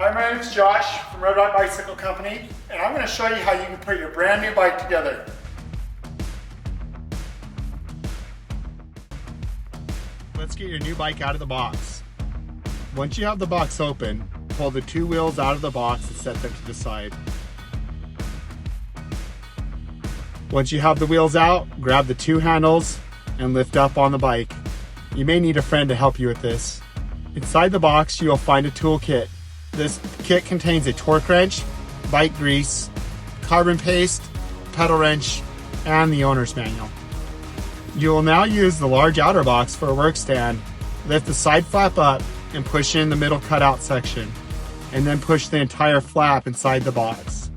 Hi, my name is Josh from Red Rock Bicycle Company, and I'm going to show you how you can put your brand new bike together. Let's get your new bike out of the box. Once you have the box open, pull the two wheels out of the box and set them to the side. Once you have the wheels out, grab the two handles and lift up on the bike. You may need a friend to help you with this. Inside the box, you will find a tool kit. This kit contains a torque wrench, bike grease, carbon paste, pedal wrench, and the owner's manual. You will now use the large outer box for a work stand. Lift the side flap up and push in the middle cutout section, and then push the entire flap inside the box.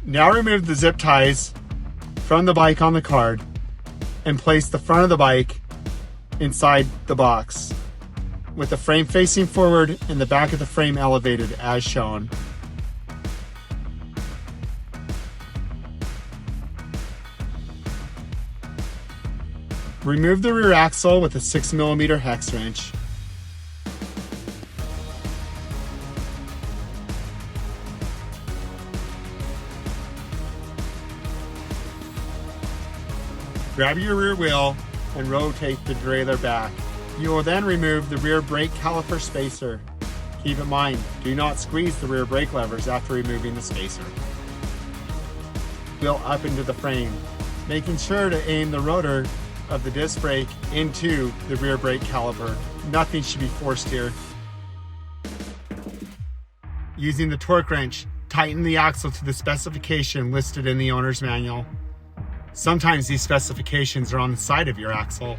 Now remove the zip ties from the bike on the card and place the front of the bike inside the box, with the frame facing forward and the back of the frame elevated as shown. Remove the rear axle with a 6mm hex wrench. Grab your rear wheel and rotate the derailleur back. You will then remove the rear brake caliper spacer. Keep in mind, do not squeeze the rear brake levers after removing the spacer. Wheel up into the frame, making sure to aim the rotor of the disc brake into the rear brake caliper. Nothing should be forced here. Using the torque wrench, tighten the axle to the specification listed in the owner's manual. Sometimes these specifications are on the side of your axle.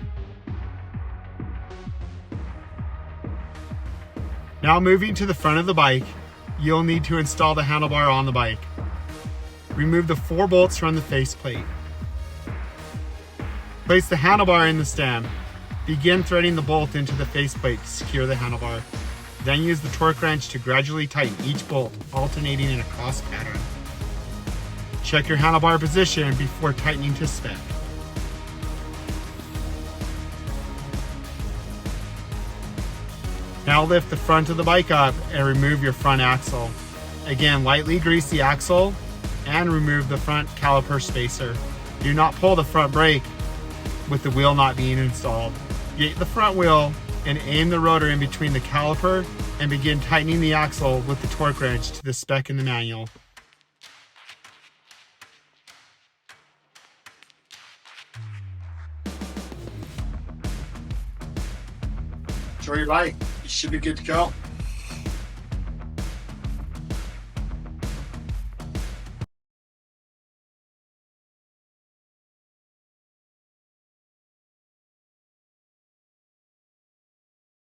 Now moving to the front of the bike, you'll need to install the handlebar on the bike. Remove the 4 bolts from the faceplate. Place the handlebar in the stand. Begin threading the bolt into the faceplate to secure the handlebar. Then use the torque wrench to gradually tighten each bolt, alternating in a cross pattern. Check your handlebar position before tightening to spec. Now lift the front of the bike up and remove your front axle. Again, lightly grease the axle and remove the front caliper spacer. Do not pull the front brake with the wheel not being installed. Get the front wheel and aim the rotor in between the caliper and begin tightening the axle with the torque wrench to the spec in the manual. Enjoy your bike. You should be good to go.